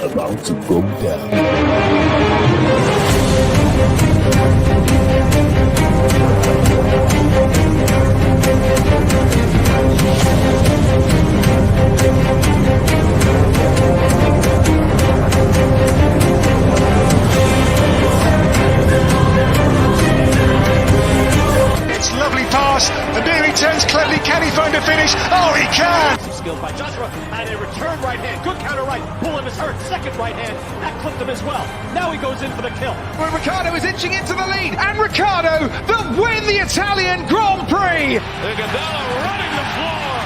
about to go down. It's lovely pass, and there he turns cleverly. Can he find a finish? Oh, he can! Skill by Joshua, and a return right hand. Good counter right. Bullen is hurt. Second right hand. That clipped him as well. Now he goes in for the kill. Well, Ricciardo is inching into the lead, and Ricciardo that win the Italian Grand Prix! Iguodala running the floor.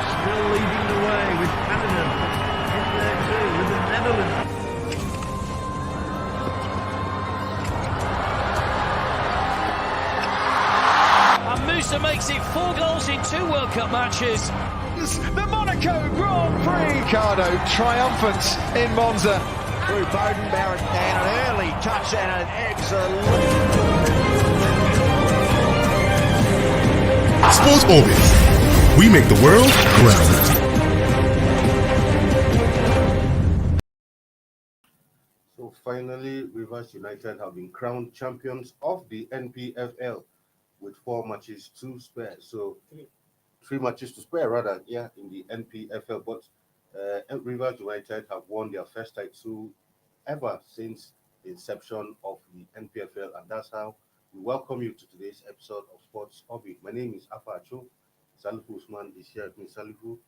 Still leading the way with Canada in there too, with the Netherlands. And Musa makes it 4 goals in 2 World Cup matches. The Monaco Grand Prix! Ricciardo triumphant in Monza. Through Bowden, Barrett, and an early touch and an excellent... Sports Orbit. We make the world round. So finally, Rivers United have been crowned champions of the NPFL with 4 matches to spare. So 3 matches to spare rather, in the NPFL. But Rivers United have won their first title ever since the inception of the NPFL, and that's how we welcome you to today's episode of Sports Orbit. My name is Afa Acho. Salifu Usman is here with me. Salifu,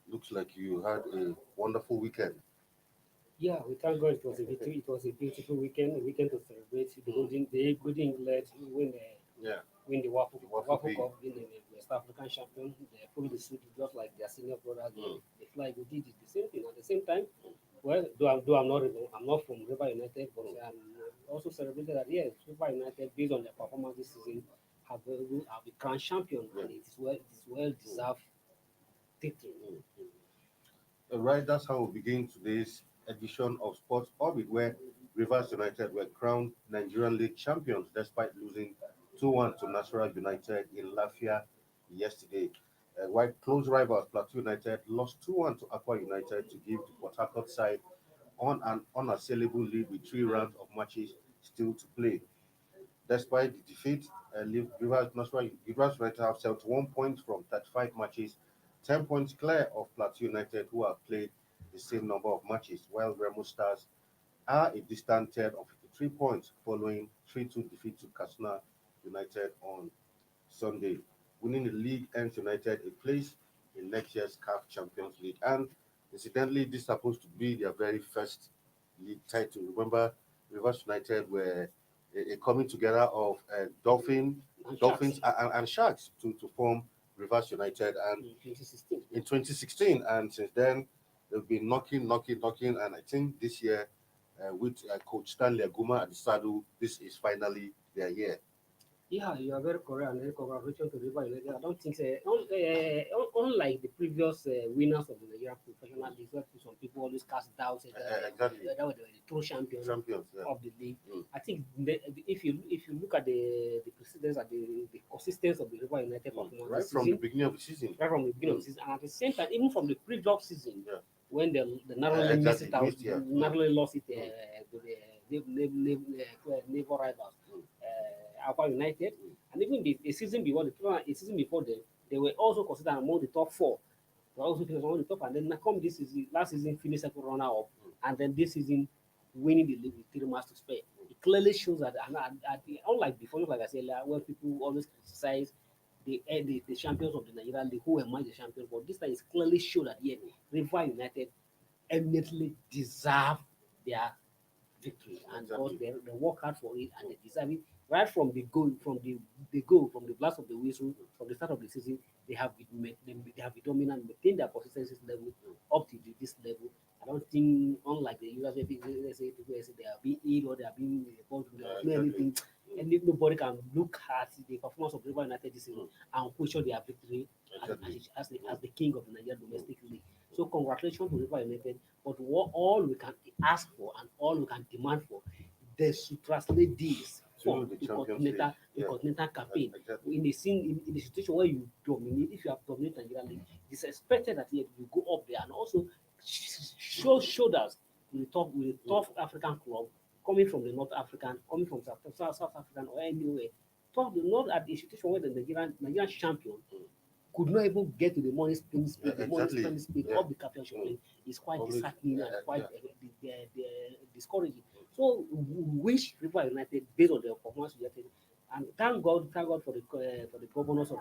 looks like you had a wonderful weekend. Yeah, we thank God it was a victory. It was a beautiful weekend, a weekend to celebrate. The Golden England win the Waffle Cup, being the West African champion. They pulled the suit just like their senior brothers. They fly. We did the same thing at the same time. Well, I'm not from River United, but I'm also celebrated that River United, based on their performance this season, have been crowned champion, and it is well deserved victory. Right, that's how we begin today's edition of Sports Orbit, where Rivers United were crowned Nigerian League champions despite losing 2-1 to Nasarawa United in Lafia yesterday. While close rivals Plateau United lost 2-1 to Akwa United to give the Port Harcourt side on an unassailable lead with 3 rounds of matches still to play. Despite the defeat, Rivers United have 71 points from 35 matches, 10 points clear of Plateau United, who have played the same number of matches, while Remo Stars are a distant third of 53 points following 3-2 defeat to Katsina United on Sunday. Winning the league earns United a place in next year's CAF Champions League. And incidentally, this is supposed to be their very first league title. Remember, Rivers United were a coming together of Dolphins and Sharks to form Rivers United, and in 2016. And since then, they've been knocking, and I think this year, with Coach Stanley Aguma at the saddle, this is finally their year. Yeah, you are very correct, and congratulations to River United. I don't think, unlike the previous winners of the Nigerian Professional League, where some people always cast doubts Exactly. that were the true champions of the league. I think if you look at the precedence and the consistency of the River United performance right from the beginning of the season, and at the same time, even from the previous season, when the narrowly missed it out, narrowly lost it to the neighbor rivals. Aqua United, and even the season before they were also considered among the top 4. They were also finished among the top, and then come this season, last season finished second runner up, and then this season winning the league with 3 matches to spare. It clearly shows that, unlike before, like I said, when people always criticize the champions of the Nigerian League who emerged the champions, but this time it clearly showed that River United eminently deserve their victory, and because they work hard for it and they deserve it. Right from the blast of the whistle, from the start of the season, they have been dominant, maintain their consistency level up to this level. I don't think, unlike the usual people say they are being ill or they are being involved with anything, and nobody can look at the performance of River United this season and question their victory as the king of the Nigerian domestic league. So congratulations to River United. But all we can ask for and all we can demand for, they should translate this for the continental campaign. Exactly. In the situation where you dominate, if you have dominated Nigeria League, it's expected that you go up there and also show shoulders in the tough African club coming from the North African, coming from South African or anywhere. Tough, not at the institution where the Nigerian champion could not even get to the money spending speed, Yeah, the money exactly. spending speed Yeah. of the championship league is quite Probably, disheartening yeah, and quite yeah. discouraging. So we wish River United, based on their performance, United, and thank God for the governors of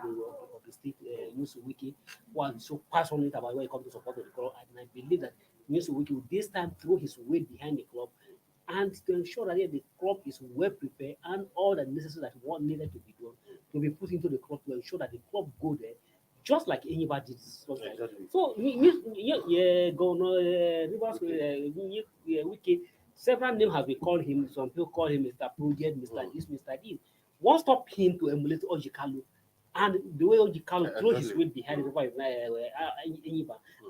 the state, Musa Wiki, who are so passionate about when it comes to support of the club, and I believe that Musa Wiki will this time throw his weight behind the club and to ensure that the club is well prepared and all the necessary that what needed to be done to be put into the club to ensure that the club go there just like anybody did. Exactly. So Governor Rivers Wiki, several names have been called him. Some people call him Mr. Project, Mr. This, Mr. This. What stopped him to emulate Ojikalu? And the way Ojikalu throw his weight behind the river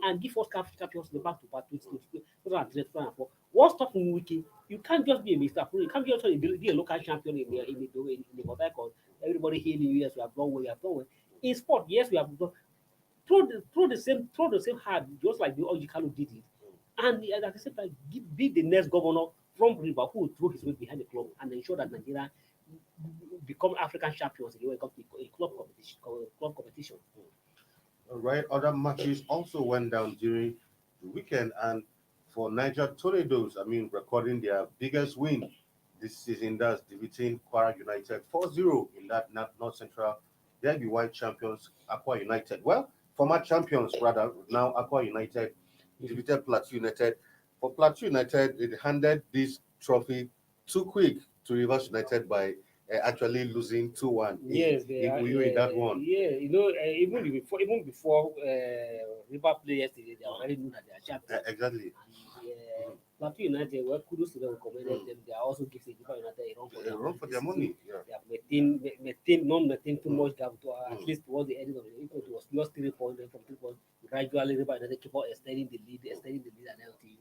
and give us champions the back to back 2004. What stopped him, Wiki? You can't just be a Mr. Pro. You can't just be a local champion in the Port Harcourt. Everybody hailing you, yes, we have done well, we have done well. In sport, yes, we have done. Throw the same hard, just like the Ojikalu did it. And at the same time, be the next governor from River who will throw his weight behind the club and ensure that Nigeria become African champions when it comes to a club competition. All right. Other matches also went down during the weekend, and for Niger Tornadoes, recording their biggest win this season, that's defeating Kwara United 4-0 in that North Central Derby White champions, Aqua United. Well, former champions, rather, now Aqua United defeated Plateau United. For Plateau United, it handed this trophy too quick to Rivers United by actually losing 2-1 Yes, in that one. Yeah, even before River played yesterday, they already knew that they are champions. Exactly. And Plateau United, well, kudos to them, commended them. They are also giving River United a run for their money. Yeah. They have not maintained too much gap to at least towards the end of the game. It was just 3 points, then from 3 points, gradually River United keep on extending the lead, and until he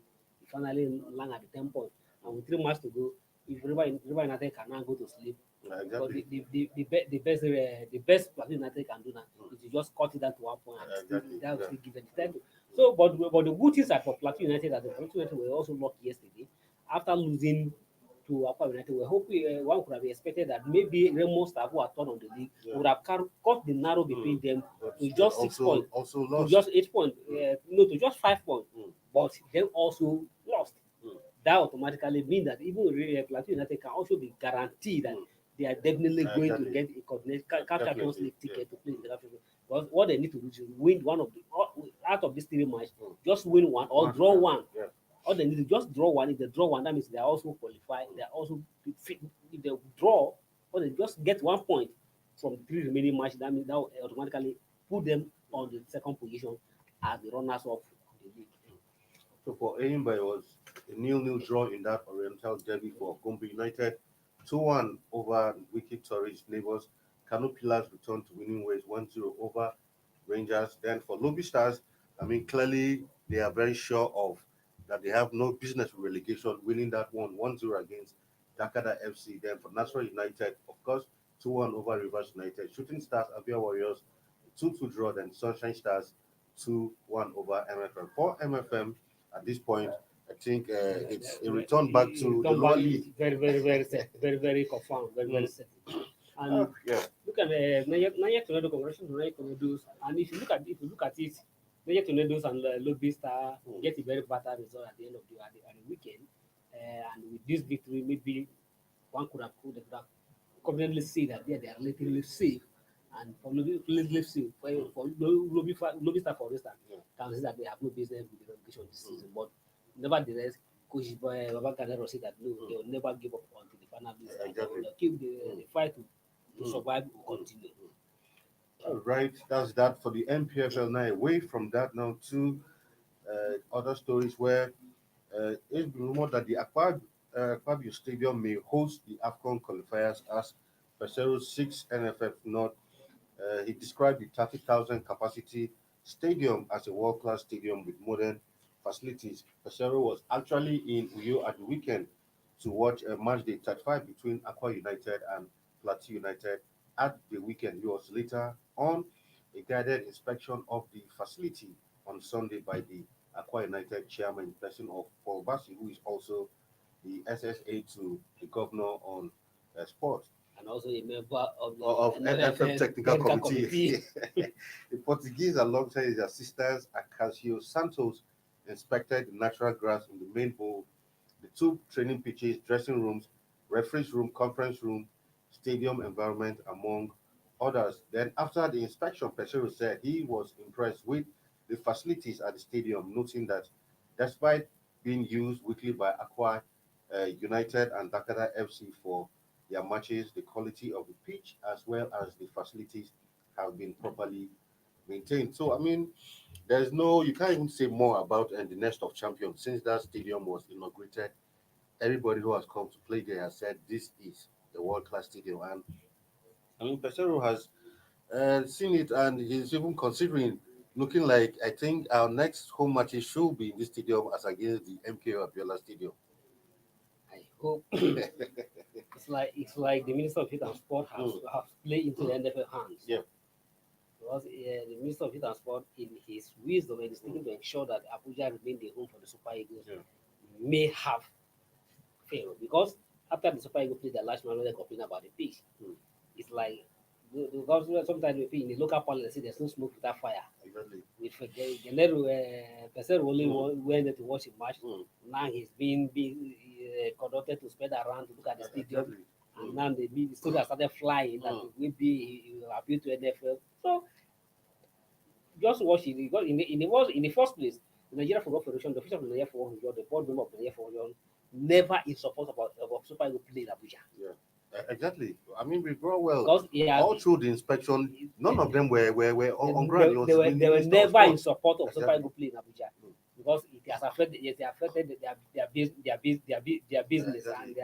finally land at the 10 points. And with 3 matches to go, if River United can now go to sleep. Exactly. But the best Plateau United can do now is to just cut it down to 1 point and Exactly. that will still give them the title. So, but the good things are for Plateau United that the Plateau United were also lucky yesterday after losing to Aqua United. We hope one could have expected that maybe Remo Star, who are turned on the league, would have cut the narrow between them to just 6 points, Also to lost. just 8 points, no, to just 5 points, but then also lost. That automatically means that even Plateau United can also be guaranteed that they are definitely going to get a Champions League ticket to play in the Champions League. But what they need to do is win one of the out of these 3 matches, just win one or draw one. Yeah. Or they need to just draw one. If they draw one, that means they are also qualified. They are also fit. If they draw, or they just get 1 point from 3 remaining matches, that means that will automatically put them on the second position as the runners of the league. So for Eyimba, it was a 0-0 draw in that Oriental Derby for Gombe United. 2-1 over Wiki Tourist neighbors. Kano Pillars returned to winning ways 1-0 over Rangers. Then for Lobby Stars, clearly they are very sure of that they have no business with relegation, winning that one 1-0 against Dakada FC. Then for Nasra United, of course, 2-1 over Rivers United. Shooting Stars, Abia Warriors, 2-2 draw. Then Sunshine Stars, 2-1 over MFM. For MFM, at this point, I think it's a return back to the lower league. Very set. Very confirmed. Very set. And look at Naya Tornado. Congratulations to Naya Tornadoes. And if you look at it, Naya Tornadoes and Lobby Star get a very better result at the end of the weekend. And with this victory, maybe one could have confidently say that they are relatively safe. And for Lobby safe, for Lobby Star, for instance, can say that they have no business with the relegation this season. But nevertheless, Coach Baba Canero said that no, they will never give up until the final list. Exactly. They'll keep the fight to survive will continue. All right, that's that for the NPFL. Now, away from that, now to other stories where it's been rumored that the Akpabio Stadium may host the AFCON qualifiers as Pesero's 6th NFF North. He described the 30,000 capacity stadium as a world-class stadium with modern facilities. Pesero was actually in Uyo at the weekend to watch a match day 35 between Aqua United and Plateau United. At the weekend, he was later on a guided inspection of the facility on Sunday by the Aqua United chairman in person of Paul Bassi, who is also the SSA to the governor on sport. And also a member of the Of NFF Technical Committee. The Portuguese, alongside his assistants, Acacio Santos, inspected the natural grass in the main bowl, the two training pitches, dressing rooms, referees room, conference room, stadium environment, among others. Then, after the inspection, Pesero said he was impressed with the facilities at the stadium, noting that despite being used weekly by Aqua United and Dakar FC for their matches, the quality of the pitch as well as the facilities have been properly maintained. So, I mean, you can't even say more about the nest of champions since that stadium was inaugurated. Everybody who has come to play there has said this is the world class stadium. And I mean, Pesero has seen it and he's even considering looking like I think our next home matches should be in this stadium as against the MKO Abiola Stadium. I hope it's like the Minister of Youth and Sport has played into the NFF hands. Yeah. Because the Minister of Youth and Sport, in his wisdom and thinking to ensure that Abuja remain the home for the Super Eagles, may have failed. Because after the Super Eagles played the last match, they complain about the pitch. It's like because sometimes we in the local parliament say there's no smoke without fire. Exactly. With person only went there to watch the match. Now he's being conducted to spread around to look at the stadium. Exactly. And now the students have started flying that will appeal to NFL. So just watch it. Because in the first place, the Nigeria Football Federation, the official of the Nigeria Football Federation, the board member of the Nigeria Football Federation, never in support of Super Eagles play in Abuja. Yeah. Exactly. I mean, we brought well Because, all through the inspection. None of them were on ground. They were never in support of Super Eagles play in Abuja because it has affected their business and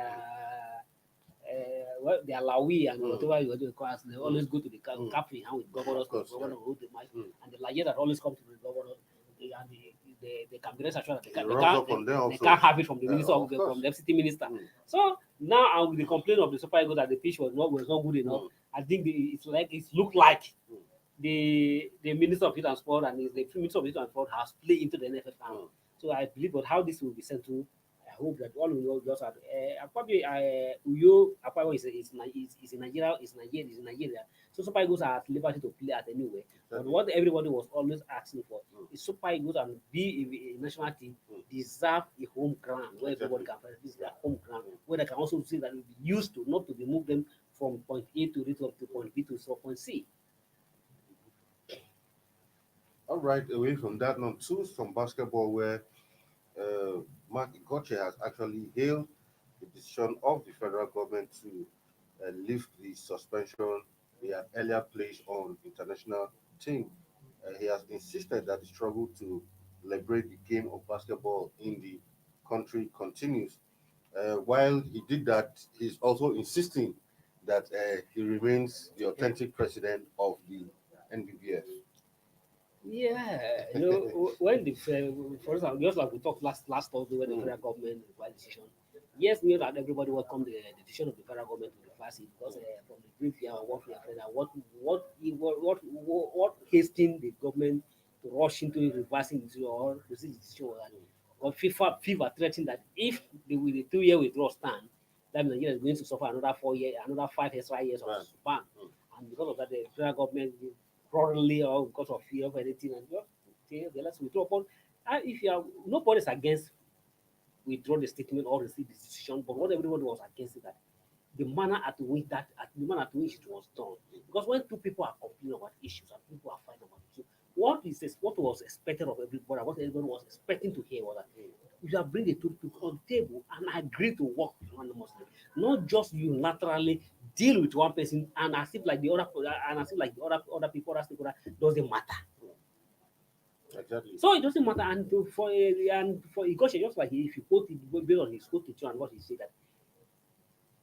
their lawi and whatever you do. Because they always go to the cafe and with governors, governor who the match, and the lawyers that always come to the governor and they can be rest assured that they can't have it from the minister from the FCT minister. So now the complaint of the Super Eagles that the pitch was not good enough. I think it looked like the Minister of Youth and Sport and the Minister of Youth and Sport has played into the NFF hand. So I believe that how this will be settled, I hope that all we know just probably Uyo Akwa is in Nigeria, is in Nigeria. So Super Eagles are at liberty to play at anywhere. But what everybody was always asking for is Super Eagles and be a national team deserve a home ground where everybody can play. This is their home ground where they can also see that it will be used to not to be moved them from point A to reach up to point B to point C. All right, away from that, now two from basketball where Mark Igoche has actually hailed the decision of the federal government to lift the suspension they had earlier placed on international team. He has insisted that the struggle to liberate the game of basketball in the country continues. While he did that, he's also insisting that he remains the authentic president of the NBBF. Yeah, when for example, just like we talked last Thursday when the federal government required decision. Yes, we know that everybody welcomed the decision of the federal government to reverse it because from the brief here what we have heard, what hastened the government to rush into reversing the or resist the decision or FIFA threatened that if the 2-year withdrawal stand, that Nigeria is going to suffer another 5 extra years of ban, and because of that, the federal government probably or because of fear of anything and let's withdraw. But if you are nobody's against withdraw the statement or receive the decision, but what everyone was against is that the manner at which it was done. Because when two people are complaining about issues and people are fighting about issues, what was expected of everybody, what everybody was expecting to hear was that you shall bring the two people on the table and agree to work unanimously, not just unilaterally deal with one person and as if like the other people, other stakeholders doesn't matter. Exactly. So it doesn't matter, and for Igoche, just like if you quote it based on his quote and what he said, that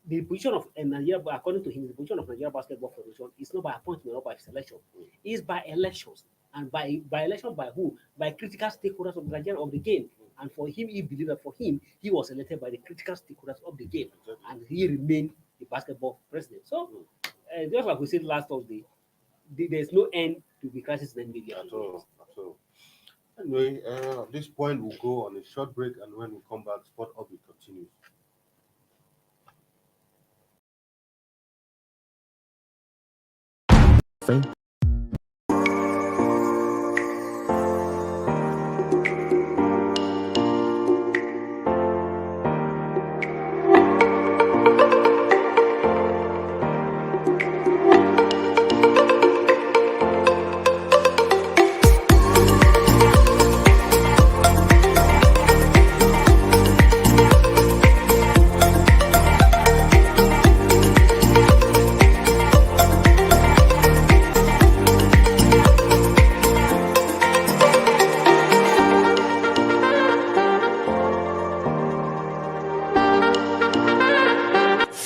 the position of Nigeria, according to him, the position of Nigeria Basketball Federation is not by appointment or by selection, it's by elections, and by election by who? By critical stakeholders of Nigeria of the game. And for him, he believed that for him, he was elected by the critical stakeholders of the game, and he remained the basketball president. So, just like we said last Thursday, there's no end to the crisis in NBA. At all. Anyway, at this point, we'll go on a short break, and when we come back, Sport Orbit continues.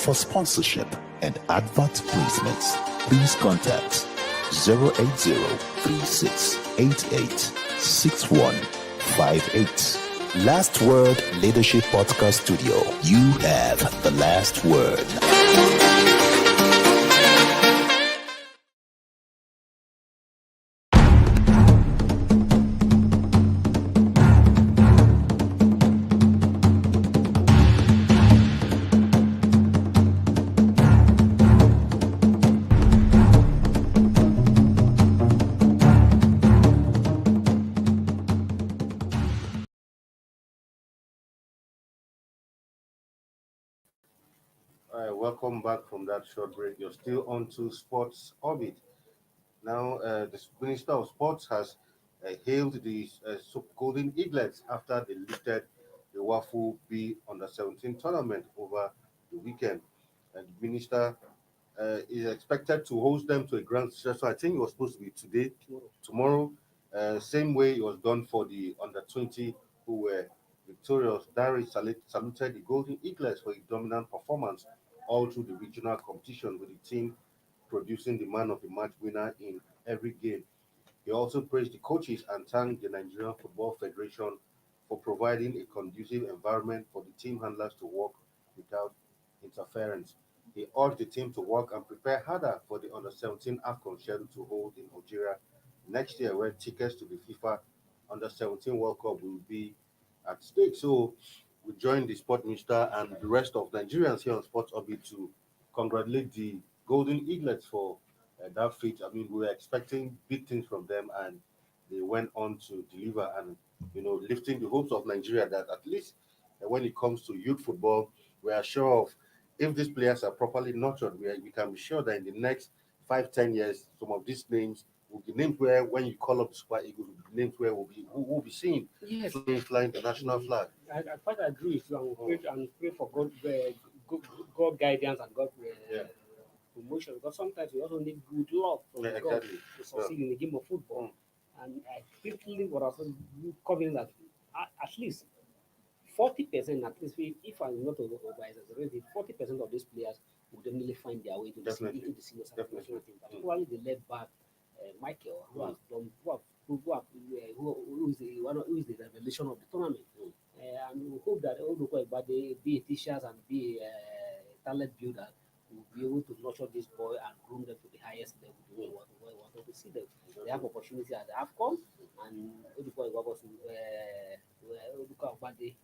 For sponsorship and advert placements, please contact 080-3688-6158. Last Word Leadership Podcast Studio. You have the last word. All right, welcome back from that short break. You're still on to Sports Orbit. Now, the Minister of Sports has hailed the Golden Eaglets after they lifted the Wafu B Under 17 tournament over the weekend. And the Minister is expected to host them to a grand session. I think it was supposed to be today, tomorrow. Same way it was done for the Under 20 who were victorious. Dari saluted the Golden Eaglets for a dominant performance all through the regional competition, with the team producing the man of the match winner in every game. He also praised the coaches and thanked the Nigerian Football Federation for providing a conducive environment for the team handlers to work without interference. He urged the team to work and prepare harder for the Under 17 AFCON scheduled to hold in Algeria next year, where tickets to the FIFA Under 17 World Cup will be at stake. So we join the sport minister and the rest of Nigerians here on Sports Orbit to congratulate the Golden Eaglets for that feat. I mean, we were expecting big things from them, and they went on to deliver and, lifting the hopes of Nigeria that at least when it comes to youth football, we are sure of, if these players are properly nurtured, we can be sure that in the next 5, 10 years, some of these names will be names where, when you call up the Super Eagles, will be names where we'll be seen Yes, flying the national flag. I quite agree with you, and pray for God guidance and God Yeah. promotion, because sometimes we also need good luck from Yeah, God exactly. to succeed in the game of football. And I quickly was also covering that at least 40%, at least if I'm not over-exaggerating, 40% of these players will definitely find their way into Definitely. the senior Definitely. national team, particularly the left back Michael, who has done who is the revelation of the tournament. And we hope that all the Kwebade, be a teachers and be a talent builder, will be able to nurture this boy and groom them to the highest level the way we want to see them. They have opportunity at the AFCON, and Oduko Agbade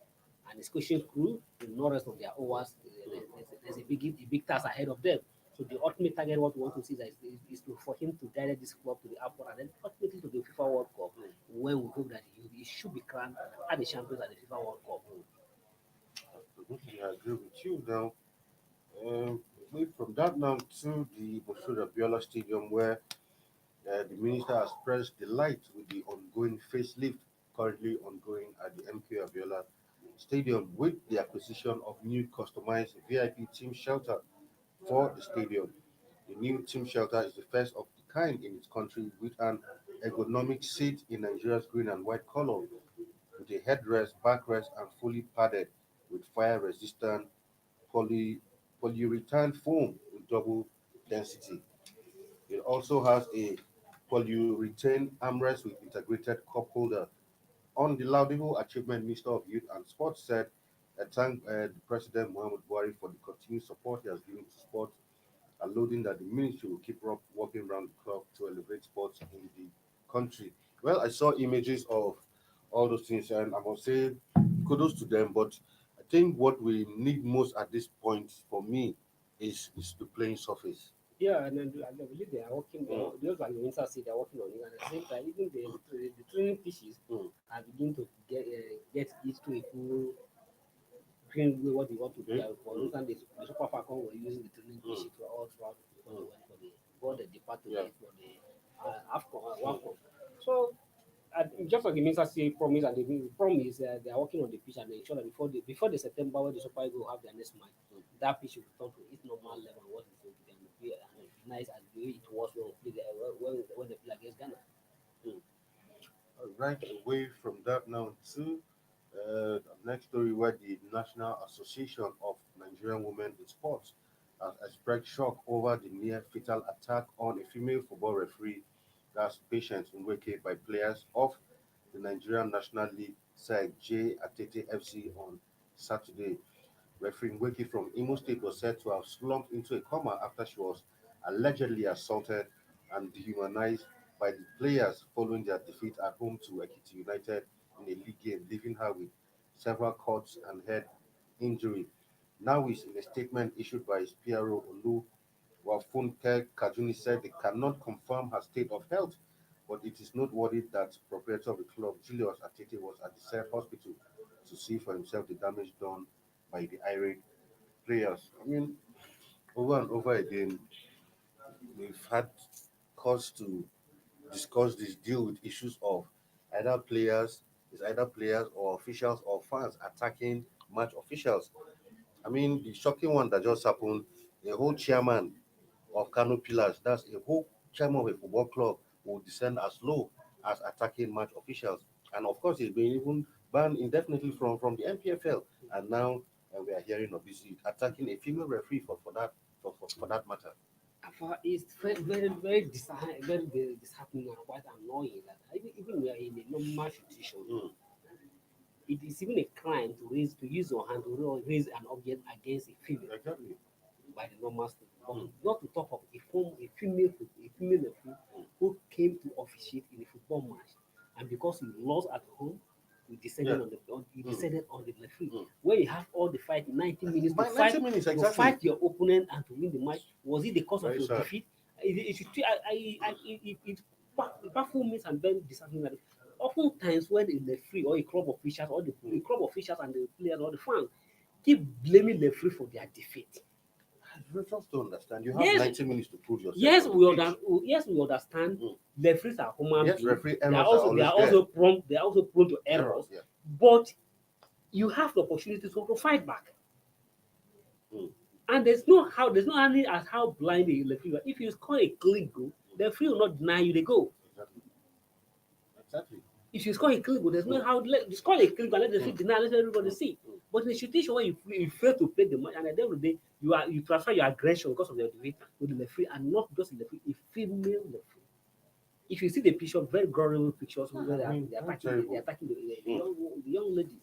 and his coaching crew will not rest on their hours. There's a big task ahead of them. So the ultimate target, what we want to see is for him to direct this club to the AFCON and then ultimately to the FIFA World Cup, when we hope that he should be crowned as the champions at the FIFA World Cup. Absolutely, I agree with you. Now, from that now to the Musa Kida-led Stadium, where the minister has expressed delight with the ongoing facelift currently ongoing at the MK Stadium, with the acquisition of new customized VIP team shelter for the stadium. The new team shelter is the first of the kind in its country, with an ergonomic seat in Nigeria's green and white color, with a headrest, backrest, and fully padded with fire-resistant polyurethane foam with double density. It also has a polyurethane armrest with integrated cup holder. On the laudable achievement, Minister of Youth and Sports said, I thank the President Muhammad Buhari for the continued support he has given to sports, alluding that the ministry will keep working around the clock to elevate sports in the country. Well, I saw images of all those things, and I must say kudos to them. But I think what we need most at this point for me is the playing surface. Yeah, and then I believe they are working. Those like the Winter City, they are working on it. And at the same time, even the training pitches are beginning to get used to a full training way what they want to do. For instance, the Super Falcon were using the training pitches for all throughout for the department for the AFCON. So just like the Minister say promise, and the promise they are working on the pitch and they ensure that before the September when the Super Eagles will have their next match, that pitch will return to its normal level and what it will be and be nice as the way it was when they play against Ghana. Right away from that now to the next story where the National Association of Nigerian Women in Sports has expressed shock over the near fatal attack on a female football referee, that's Patience Nweke, by players of the Nigerian National League side J Atete FC on Saturday. Referee Nweke from Imo State was said to have slumped into a coma after she was allegedly assaulted and dehumanized by the players following their defeat at home to Ekiti United in a league game, leaving her with several cuts and head injury. Now, in a statement issued by his PRO Olu Wafunke Kajuni, said they cannot confirm her state of health, but it is noteworthy that proprietor of the club, Julius Atete, was at the said hospital to see for himself the damage done by the irate players. I mean, over and over again, we've had cause to discuss this, deal with issues of either players or officials or fans attacking match officials. I mean, the shocking one that just happened, a whole chairman of Kano Pillars, that's a whole chairman of a football club, will descend as low as attacking match officials. And of course, he's been even banned indefinitely from the NPFL. And now we are hearing of this attacking a female referee for that matter. It's very disheartening and quite annoying that even we are in a normal situation. It is even a crime to use your hand to raise an object against a female by the normal state. Not to talk of a female referee who came to officiate in a football match, and because he lost at home, he descended on the referee. When you have all the fight, 90 minutes to fight, to fight your opponent and to win the match, was it the cause of your defeat? It baffles me and then disheartening that oftentimes when the referee or a club officials or the club officials and the players or the fans keep blaming the referee for their defeat. I just don't understand. You have 90 minutes to prove yourself. Yes, we understand. Referees are human beings. They are also prone to errors. But you have the opportunity to fight back. And there's no any as how blind the referee is. If you score a clean goal, the referee will not deny you the goal. Exactly. If you score a clean goal, there's no how you score a clean goal, let the referee deny, let everybody see. But in a situation where you fail to play the match, and at the end of the day, you transfer your aggression because of your defeat to the referee, and not just the referee, a female referee. If you see the picture, very horrible pictures where they're attacking the young lady.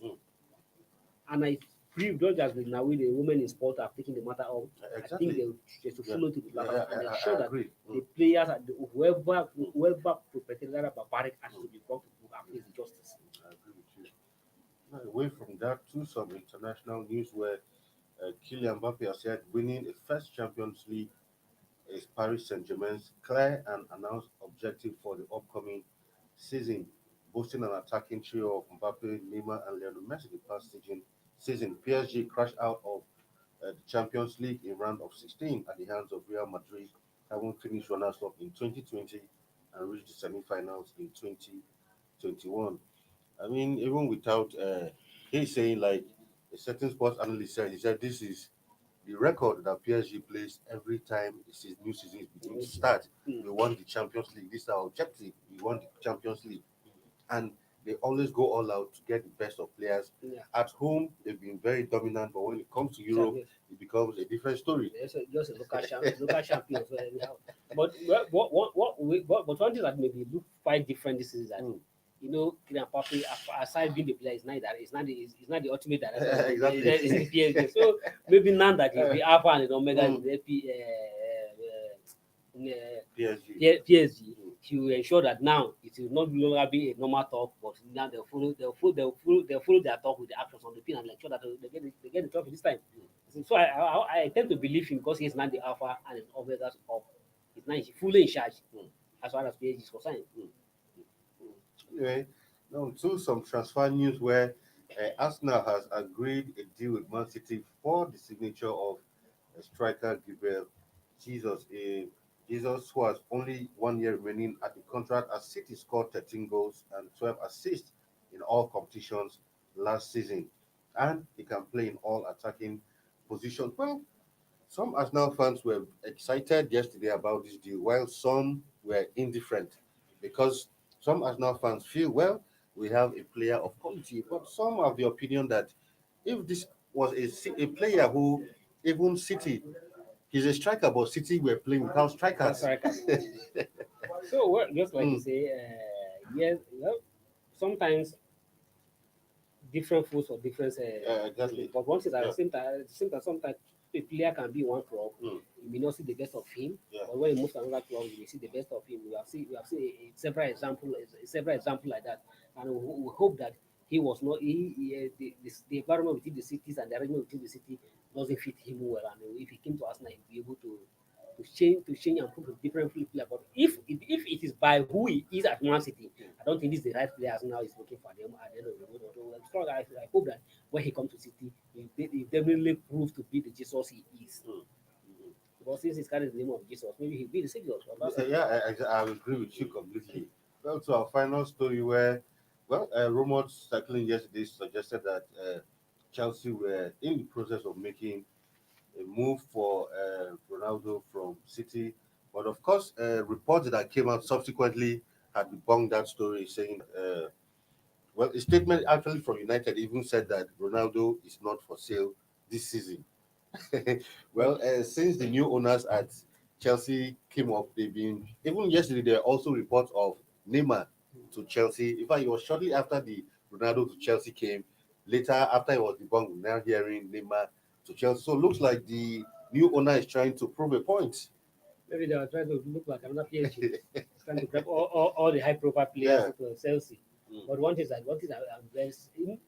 And I believe just as now with the women in sport have taken the matter up, I think they should follow to the matter and ensure that the players, whoever perpetrated that barbaric act to be brought to book and face justice. I agree with you. Now, away from that to some international news where Kylian Mbappe has said winning a first Champions League is Paris Saint-Germain's clear and announced objective for the upcoming season, boasting an attacking trio of Mbappe, Neymar, and Lionel Messi. The past season, PSG crashed out of the Champions League in round of 16 at the hands of Real Madrid, having finished runners-up in 2020 and reached the semi-finals in 2021. I mean, even without he's saying, like a certain sports analyst said, he said this is the record that PSG plays every time the new season is beginning to start. We won the Champions League. This is our objective. We won the Champions League. And they always go all out to get the best of players. At home, they've been very dominant, but when it comes to Europe, it becomes a different story. Just a local champions. But one thing that maybe look quite different this is that Kylian Mbappe, aside being the player, is not the ultimate director. Exactly. It's the PSG. So maybe now that the Alpha and Omega PSG, he will ensure that now it will not longer be a normal talk, but now they'll follow their talk with the actions on the field and ensure that they get the trophy this time. So I tend to believe him because he's not the alpha and the omega of. He's not fully in charge as far as PSG is concerned. Anyway, now to some transfer news where Arsenal has agreed a deal with Man City for the signature of striker Gabriel Jesus. Jesus, who has only 1 year remaining at the contract, as City scored 13 goals and 12 assists in all competitions last season, and he can play in all attacking positions. Well, some Arsenal fans were excited yesterday about this deal, while some were indifferent because some Arsenal fans feel, well, we have a player of quality, but some have the opinion that if this was a player who, even City, he's a striker, but City were playing without strikers. So, well, just like you say, yes, well, sometimes different foods for different. Exactly. But once at the same time, sometimes a player can be one club. You may not see the best of him, but when he moves to another club, you may see the best of him. We have seen several examples like that, and we hope that he was not the environment within the cities and the arrangement within the city doesn't fit him well, and if he came to Arsenal, he'll be able to change and prove a different player. But if it is by who he is at Man City, I don't think this is the right player Arsenal is looking for them at the end of the road. I hope that when he comes to City, he definitely prove to be the Jesus he is. Because since he's carrying the name of Jesus, maybe he'll be the Savior. I agree with you completely. Well, to our final story where, rumors circling yesterday suggested that Chelsea were in the process of making a move for Ronaldo from City. But of course, reports that came out subsequently had debunked that story, saying, a statement actually from United even said that Ronaldo is not for sale this season. Since the new owners at Chelsea came up, they've been, even yesterday, there are also reports of Neymar to Chelsea. In fact, it was shortly after the Ronaldo to Chelsea came. Later, after it was debunked, we're now hearing Neymar to Chelsea. So it looks like the new owner is trying to prove a point. Maybe they are trying to look like another PSG. Trying to grab all the high-profile players to Chelsea. But one thing I'm very,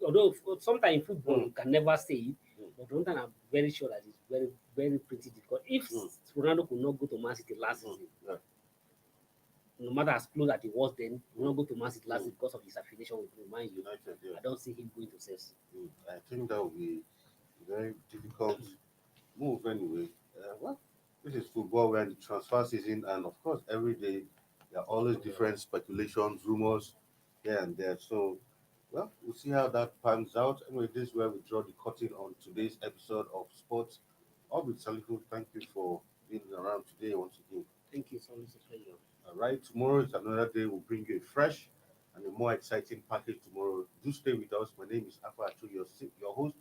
although sometimes in football you can never say it, but one thing I'm very sure that it's very, very pretty difficult. If Ronaldo could not go to Man City last season, no matter as close as he was then, he will not go to Man City last season because of his affiliation with Man United. I don't see him going to Chelsea. I think that would be a very difficult move anyway. This is football. We're in the transfer season, and of course, every day there are always different speculations, rumors here and there. So, we'll see how that pans out. Anyway, this is where we draw the curtain on today's episode of Sports. Orbit Saliku, thank you for being around today once again. Thank you so much. It's a pleasure. All right, tomorrow is another day. We'll bring you a fresh and a more exciting package tomorrow. Do stay with us. My name is Afa Achu, your host.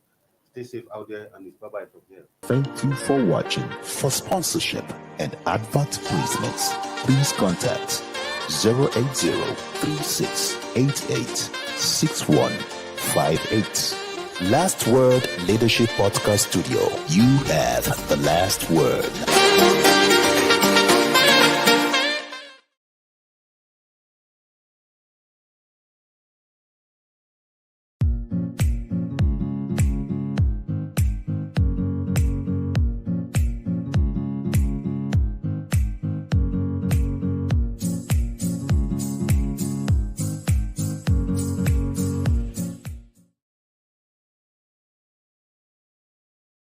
Stay safe out there, and it's bye-bye from here. Thank you for watching. For sponsorship and advert placements, please contact 080-3688-6158. Last Word Leadership Podcast Studio. You have the last word.